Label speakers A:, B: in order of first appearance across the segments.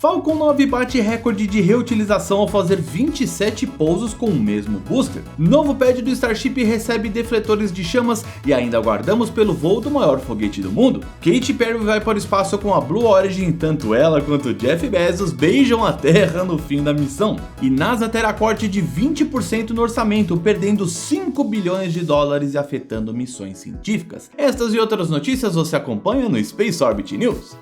A: Falcon 9 bate recorde de reutilização ao fazer 27 pousos com o mesmo booster. Novo pad do Starship recebe defletores de chamas e ainda aguardamos pelo voo do maior foguete do mundo. Katy Perry vai para o espaço com a Blue Origin, tanto ela quanto Jeff Bezos beijam a Terra no fim da missão. E NASA terá corte de 20% no orçamento, perdendo 5 bilhões de dólares e afetando missões científicas. Estas e outras notícias você acompanha no Space Orbit News.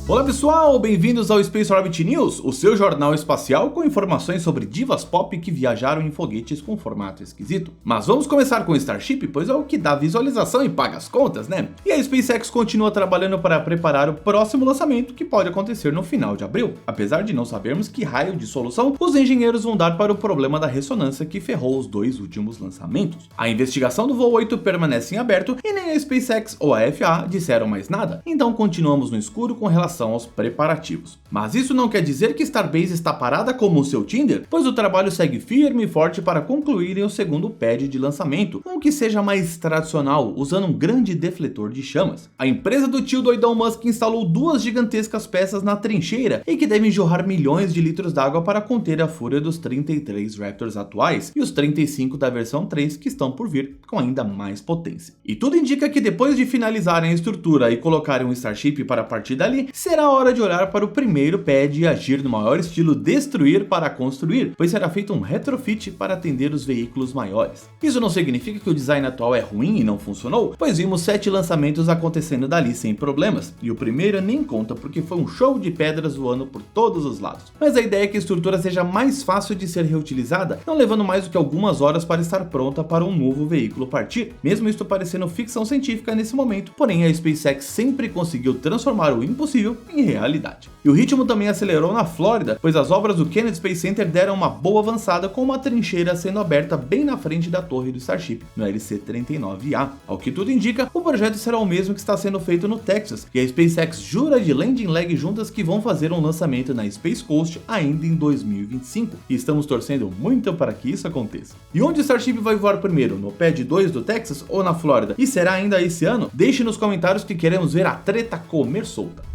A: Olá pessoal, bem-vindos ao Space Orbit News, o seu jornal espacial com informações sobre divas pop que viajaram em foguetes com formato esquisito. Mas vamos começar com o Starship, pois é o que dá visualização e paga as contas, né? E a SpaceX continua trabalhando para preparar o próximo lançamento, que pode acontecer no final de abril. Apesar de não sabermos que raio de solução os engenheiros vão dar para o problema da ressonância que ferrou os dois últimos lançamentos. A investigação do voo 8 permanece em aberto e nem a SpaceX ou a FAA disseram mais nada, então continuamos no escuro com relação aos preparativos. Mas isso não quer dizer que Starbase está parada como o seu Tinder, pois o trabalho segue firme e forte para concluírem o segundo pad de lançamento, um que seja mais tradicional, usando um grande defletor de chamas. A empresa do tio doidão Musk instalou duas gigantescas peças na trincheira e que devem jorrar milhões de litros d'água para conter a fúria dos 33 Raptors atuais e os 35 da versão 3 que estão por vir com ainda mais potência. E tudo indica que depois de finalizarem a estrutura e colocarem um Starship para partir dali, será hora de olhar para o primeiro pad e agir no maior estilo destruir para construir, pois será feito um retrofit para atender os veículos maiores. Isso não significa que o design atual é ruim e não funcionou, pois vimos 7 lançamentos acontecendo dali sem problemas, e o primeiro nem conta porque foi um show de pedras voando por todos os lados. Mas a ideia é que a estrutura seja mais fácil de ser reutilizada, não levando mais do que algumas horas para estar pronta para um novo veículo partir, mesmo isto parecendo ficção científica nesse momento, porém a SpaceX sempre conseguiu transformar o impossível em realidade. E o ritmo também acelerou na Flórida, pois as obras do Kennedy Space Center deram uma boa avançada com uma trincheira sendo aberta bem na frente da torre do Starship, no LC-39A. Ao que tudo indica, o projeto será o mesmo que está sendo feito no Texas, e a SpaceX jura de landing leg juntas que vão fazer um lançamento na Space Coast ainda em 2025, e estamos torcendo muito para que isso aconteça. E onde o Starship vai voar primeiro, no pad 2 do Texas ou na Flórida? E será ainda esse ano? Deixe nos comentários que queremos ver a treta comer solta.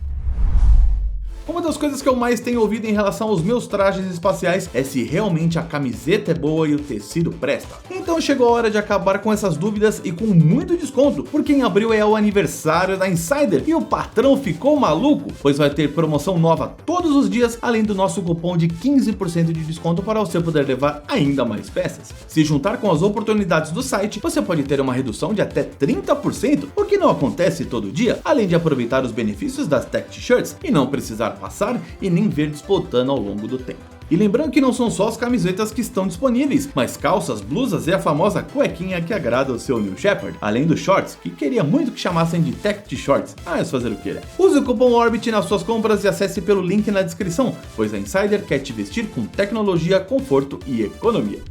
A: Uma das coisas que eu mais tenho ouvido em relação aos meus trajes espaciais é se realmente a camiseta é boa e o tecido presta. Então chegou a hora de acabar com essas dúvidas e com muito desconto, porque em abril é o aniversário da Insider e o patrão ficou maluco, pois vai ter promoção nova todos os dias, além do nosso cupom de 15% de desconto para você poder levar ainda mais peças. Se juntar com as oportunidades do site, você pode ter uma redução de até 30%, o que não acontece todo dia, além de aproveitar os benefícios das Tech T-shirts e não precisar passar e nem ver disputando ao longo do tempo. E lembrando que não são só as camisetas que estão disponíveis, mas calças, blusas e a famosa cuequinha que agrada o seu New Shepard, além dos shorts, que queria muito que chamassem de Tech T-Shorts, mas fazer o que, né? Use o cupom ORBIT nas suas compras e acesse pelo link na descrição, pois a Insider quer te vestir com tecnologia, conforto e economia.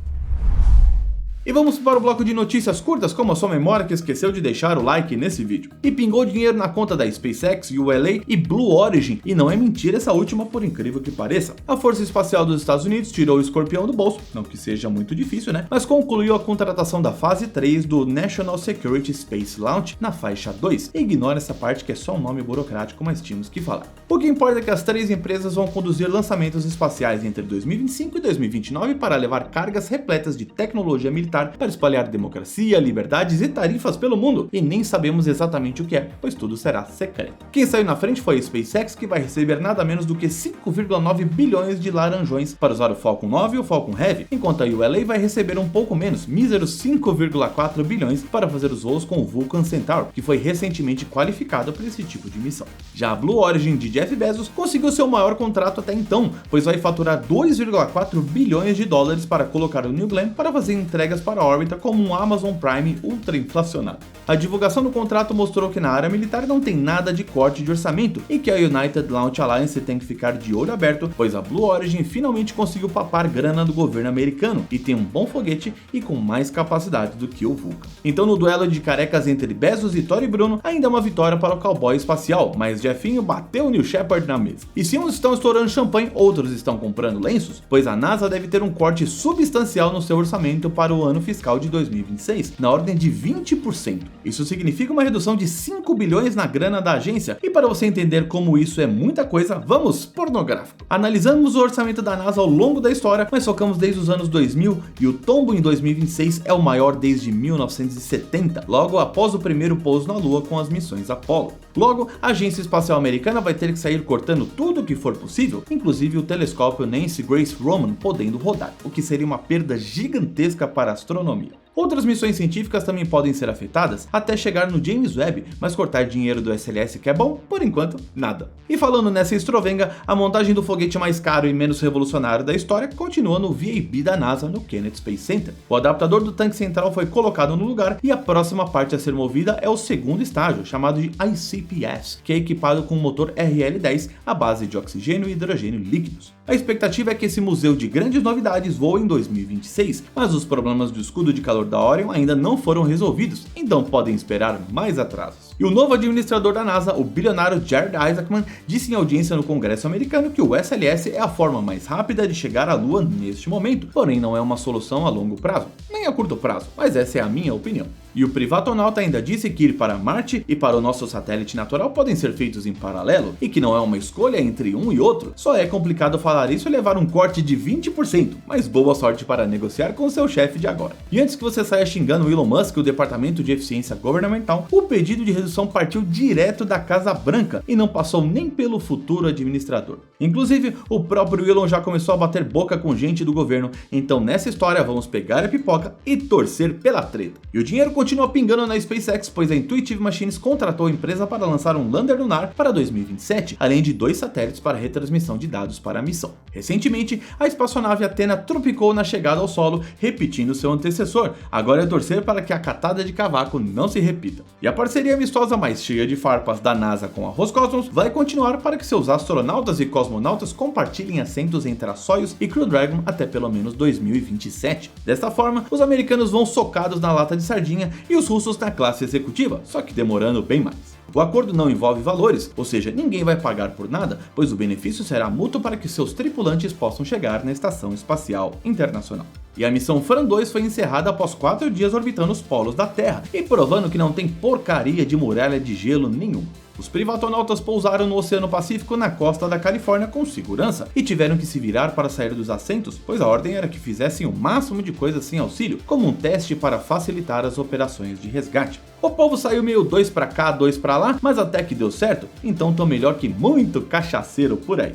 A: E vamos para o bloco de notícias curtas, como a sua memória que esqueceu de deixar o like nesse vídeo. E pingou dinheiro na conta da SpaceX, ULA e Blue Origin, e não é mentira essa última por incrível que pareça. A Força Espacial dos Estados Unidos tirou o escorpião do bolso, não que seja muito difícil, né? Mas concluiu a contratação da fase 3 do National Security Space Launch na faixa 2. E ignora essa parte que é só um nome burocrático, mas tínhamos que falar. O que importa é que as 3 empresas vão conduzir lançamentos espaciais entre 2025 e 2029 para levar cargas repletas de tecnologia militar para espalhar democracia, liberdades e tarifas pelo mundo, e nem sabemos exatamente o que é, pois tudo será secreto. Quem saiu na frente foi a SpaceX, que vai receber nada menos do que 5,9 bilhões de laranjões para usar o Falcon 9 e o Falcon Heavy, enquanto a ULA vai receber um pouco menos, míseros 5,4 bilhões para fazer os voos com o Vulcan Centaur, que foi recentemente qualificado para esse tipo de missão. Já a Blue Origin de Jeff Bezos conseguiu seu maior contrato até então, pois vai faturar 2,4 bilhões de dólares para colocar o New Glenn para fazer entregas para a órbita como um Amazon Prime ultra inflacionado. A divulgação do contrato mostrou que na área militar não tem nada de corte de orçamento e que a United Launch Alliance tem que ficar de olho aberto, pois a Blue Origin finalmente conseguiu papar grana do governo americano e tem um bom foguete e com mais capacidade do que o Vulcan. Então no duelo de carecas entre Bezos e Tory Bruno, ainda é uma vitória para o cowboy espacial, mas Jeffinho bateu o Neil Shepard na mesa. E se uns estão estourando champanhe, outros estão comprando lenços, pois a NASA deve ter um corte substancial no seu orçamento para o ano fiscal de 2026, na ordem de 20%. Isso significa uma redução de 5 bilhões na grana da agência, e para você entender como isso é muita coisa, vamos pornográfico. Analisamos o orçamento da NASA ao longo da história, mas focamos desde os anos 2000 e o tombo em 2026 é o maior desde 1970, logo após o primeiro pouso na Lua com as missões Apollo. Logo, a Agência Espacial Americana vai ter que sair cortando tudo o que for possível, inclusive o telescópio Nancy Grace Roman podendo rodar, o que seria uma perda gigantesca para a astronomia. Outras missões científicas também podem ser afetadas até chegar no James Webb, mas cortar dinheiro do SLS que é bom, por enquanto, nada. E falando nessa estrovenga, a montagem do foguete mais caro e menos revolucionário da história continua no VAB da NASA no Kennedy Space Center. O adaptador do tanque central foi colocado no lugar e a próxima parte a ser movida é o segundo estágio, chamado de ICPS, que é equipado com um motor RL-10 à base de oxigênio e hidrogênio líquidos. A expectativa é que esse museu de grandes novidades voe em 2026, mas os problemas do escudo de calor da Orion ainda não foram resolvidos, então podem esperar mais atrasos. E o novo administrador da NASA, o bilionário Jared Isaacman, disse em audiência no Congresso americano que o SLS é a forma mais rápida de chegar à Lua neste momento, porém não é uma solução a longo prazo, nem a curto prazo, mas essa é a minha opinião. E o privatonauta ainda disse que ir para Marte e para o nosso satélite natural podem ser feitos em paralelo, e que não é uma escolha entre um e outro. Só é complicado falar isso e levar um corte de 20%, mas boa sorte para negociar com seu chefe de agora. E antes que você saia xingando o Elon Musk e o Departamento de Eficiência Governamental, o pedido de redução partiu direto da Casa Branca e não passou nem pelo futuro administrador. Inclusive, o próprio Elon já começou a bater boca com gente do governo, então nessa história vamos pegar a pipoca e torcer pela treta. E o dinheiro continua pingando na SpaceX, pois a Intuitive Machines contratou a empresa para lançar um lander lunar para 2027, além de 2 satélites para retransmissão de dados para a missão. Recentemente, a espaçonave Athena tropicou na chegada ao solo, repetindo seu antecessor. Agora é torcer para que a catada de cavaco não se repita. E a parceria amistosa mais cheia de farpas da NASA com a Roscosmos vai continuar para que seus astronautas e cosmonautas compartilhem assentos entre a Soyuz e Crew Dragon até pelo menos 2027. Desta forma, os americanos vão socados na lata de sardinha e os russos na classe executiva, só que demorando bem mais. O acordo não envolve valores, ou seja, ninguém vai pagar por nada, pois o benefício será mútuo para que seus tripulantes possam chegar na Estação Espacial Internacional. E a missão Fran 2 foi encerrada após 4 dias orbitando os polos da Terra, e provando que não tem porcaria de muralha de gelo nenhum. Os privatonautas pousaram no Oceano Pacífico na costa da Califórnia com segurança e tiveram que se virar para sair dos assentos, pois a ordem era que fizessem o máximo de coisas sem auxílio, como um teste para facilitar as operações de resgate. O povo saiu meio 2 para cá, 2 para lá, mas até que deu certo, então tô melhor que muito cachaceiro por aí.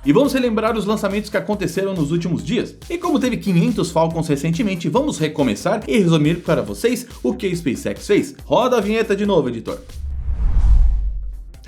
A: E vamos relembrar os lançamentos que aconteceram nos últimos dias. E como teve 500 Falcons recentemente, vamos recomeçar e resumir para vocês o que a SpaceX fez. Roda a vinheta de novo, editor.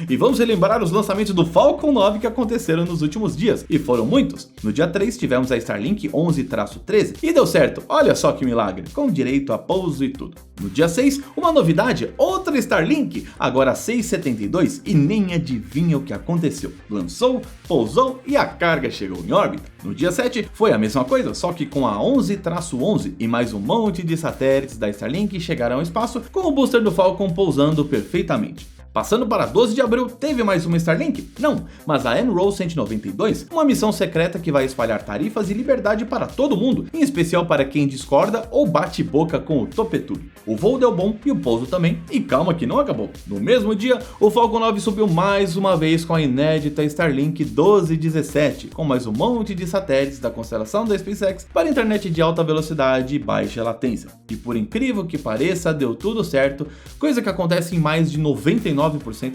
A: E vamos relembrar os lançamentos do Falcon 9 que aconteceram nos últimos dias, e foram muitos. No dia 3 tivemos a Starlink 11-13 e deu certo, olha só que milagre, com direito a pouso e tudo. No dia 6, uma novidade, outra Starlink, agora 672, e nem adivinha o que aconteceu. Lançou, pousou e a carga chegou em órbita. No dia 7 foi a mesma coisa, só que com a 11-11 e mais um monte de satélites da Starlink chegaram ao espaço, com o booster do Falcon pousando perfeitamente. Passando para 12 de abril, teve mais uma Starlink? Não, mas a NROL 192, uma missão secreta que vai espalhar tarifas e liberdade para todo mundo, em especial para quem discorda ou bate boca com o topetudo. O voo deu bom e o pouso também, e calma que não acabou. No mesmo dia, o Falcon 9 subiu mais uma vez com a inédita Starlink 1217, com mais um monte de satélites da constelação da SpaceX para internet de alta velocidade e baixa latência. E por incrível que pareça, deu tudo certo, coisa que acontece em mais de 99%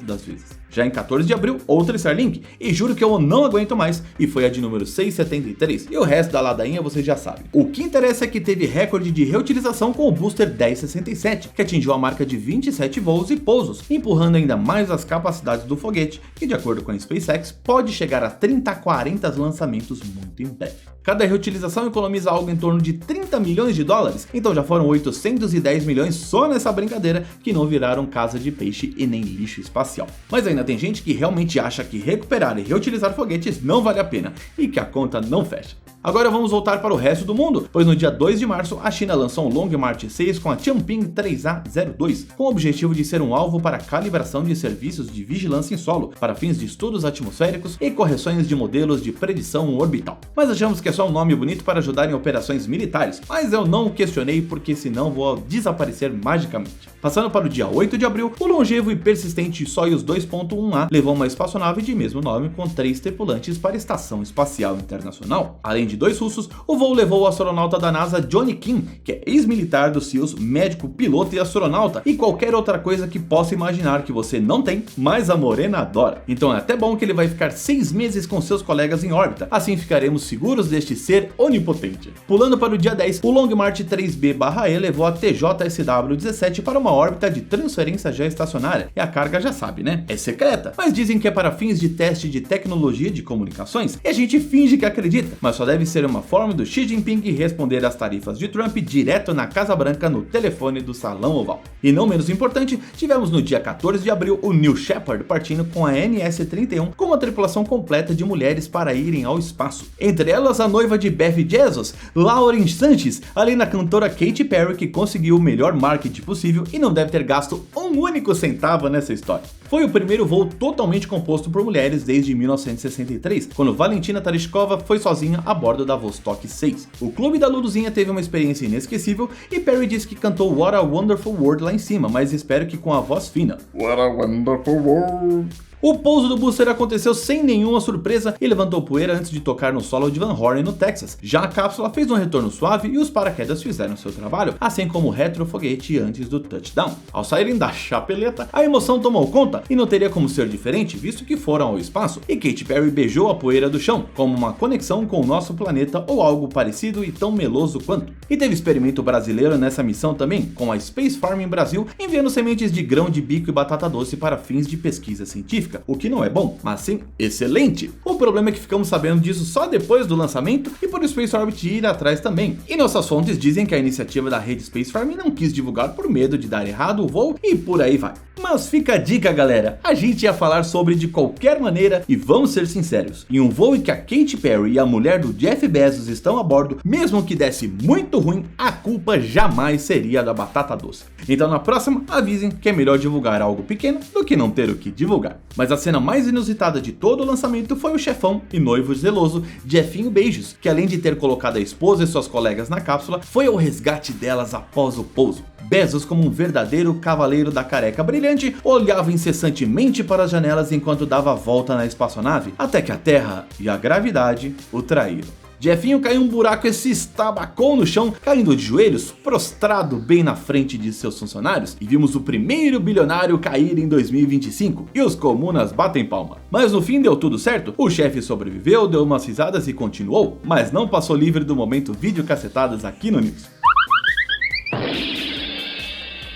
A: das vezes. Já em 14 de abril, outra Starlink, e juro que eu não aguento mais, e foi a de número 673, e o resto da ladainha vocês já sabem. O que interessa é que teve recorde de reutilização com o booster 1067, que atingiu a marca de 27 voos e pousos, empurrando ainda mais as capacidades do foguete, que de acordo com a SpaceX, pode chegar a 30 a 40 lançamentos muito em breve. Cada reutilização economiza algo em torno de 30 milhões de dólares, então já foram 810 milhões só nessa brincadeira, que não viraram casa de peixe e nem lixo espacial. Mas ainda tem gente que realmente acha que recuperar e reutilizar foguetes não vale a pena, e que a conta não fecha. Agora vamos voltar para o resto do mundo, pois no dia 2 de março a China lançou um Long March 6 com a Changping 3A02, com o objetivo de ser um alvo para calibração de serviços de vigilância em solo, para fins de estudos atmosféricos e correções de modelos de predição orbital. Mas achamos que é só um nome bonito para ajudar em operações militares, mas eu não o questionei porque senão vou desaparecer magicamente. Passando para o dia 8 de abril, o longevo e persistente Soyuz 2.1A levou uma espaçonave de mesmo nome com 3 tripulantes para a Estação Espacial Internacional. Além de 2 russos, o voo levou o astronauta da NASA Johnny Kim, que é ex-militar do SEALs, médico, piloto e astronauta, e qualquer outra coisa que possa imaginar que você não tem, mas a Morena adora. Então é até bom que ele vai ficar 6 meses com seus colegas em órbita, assim ficaremos seguros deste ser onipotente. Pulando para o dia 10, o Long March 3B/E levou a TJSW-17 para uma órbita de transferência geoestacionária, e a carga já sabe, né? É secreta, mas dizem que é para fins de teste de tecnologia de comunicações, e a gente finge que acredita, mas só deve ser uma forma do Xi Jinping responder às tarifas de Trump direto na Casa Branca no telefone do Salão Oval. E não menos importante, tivemos no dia 14 de abril o New Shepard partindo com a NS-31 com uma tripulação completa de mulheres para irem ao espaço. Entre elas a noiva de Beth Jesus, Lauren Sanches, além da cantora Katy Perry, que conseguiu o melhor marketing possível e não deve ter gasto um único centavo nessa história. Foi o primeiro voo totalmente composto por mulheres desde 1963, quando Valentina Tereshkova foi sozinha a bordo da Vostok 6. O clube da Luluzinha teve uma experiência inesquecível e Perry disse que cantou What a Wonderful World lá em cima, mas espero que com a voz fina. What a Wonderful World. O pouso do booster aconteceu sem nenhuma surpresa e levantou poeira antes de tocar no solo de Van Horn no Texas. Já a cápsula fez um retorno suave e os paraquedas fizeram seu trabalho, assim como o retrofoguete antes do touchdown. Ao saírem da chapeleta, a emoção tomou conta e não teria como ser diferente, visto que foram ao espaço e Katy Perry beijou a poeira do chão, como uma conexão com o nosso planeta ou algo parecido e tão meloso quanto. E teve experimento brasileiro nessa missão também, com a Space Farming Brasil enviando sementes de grão de bico e batata doce para fins de pesquisa científica. O que não é bom, mas sim excelente. O problema é que ficamos sabendo disso só depois do lançamento e por o Space Orbit ir atrás também. E nossas fontes dizem que a iniciativa da rede Space Farm não quis divulgar por medo de dar errado o voo e por aí vai. Mas fica a dica, galera, a gente ia falar sobre de qualquer maneira e vamos ser sinceros, em um voo em que a Katy Perry e a mulher do Jeff Bezos estão a bordo, mesmo que desse muito ruim, a culpa jamais seria da batata doce. Então na próxima, avisem que é melhor divulgar algo pequeno do que não ter o que divulgar. Mas a cena mais inusitada de todo o lançamento foi o chefão e noivo zeloso Jeffinho Bezos, que além de ter colocado a esposa e suas colegas na cápsula, foi ao resgate delas após o pouso. Bezos, como um verdadeiro cavaleiro da careca brilhante, olhava incessantemente para as janelas enquanto dava a volta na espaçonave, até que a Terra e a gravidade o traíram. Jeffinho caiu um buraco e se estabacou no chão, caindo de joelhos, prostrado bem na frente de seus funcionários, e vimos o primeiro bilionário cair em 2025, e os comunas batem palma. Mas no fim deu tudo certo, o chefe sobreviveu, deu umas risadas e continuou, mas não passou livre do momento vídeo cacetadas aqui no News.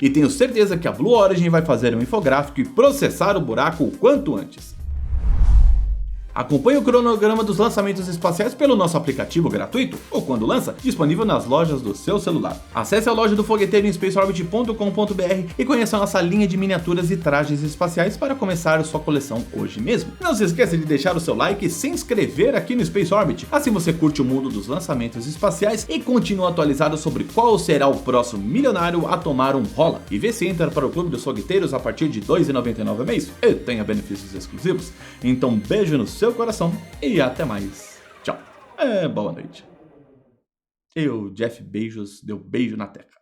A: E tenho certeza que a Blue Origin vai fazer um infográfico e processar o buraco o quanto antes. Acompanhe o cronograma dos lançamentos espaciais pelo nosso aplicativo gratuito, ou quando lança, disponível nas lojas do seu celular. Acesse a loja do fogueteiro em spaceorbit.com.br e conheça a nossa linha de miniaturas e trajes espaciais para começar sua coleção hoje mesmo. Não se esqueça de deixar o seu like e se inscrever aqui no Space Orbit, assim você curte o mundo dos lançamentos espaciais e continua atualizado sobre qual será o próximo milionário a tomar um rola. E vê se entra para o clube dos fogueteiros a partir de R$ 2,99 mês e tenha benefícios exclusivos. Então beijo no seu coração e até mais. Tchau. Boa noite. E o Jeff Bezos deu beijo na tecla.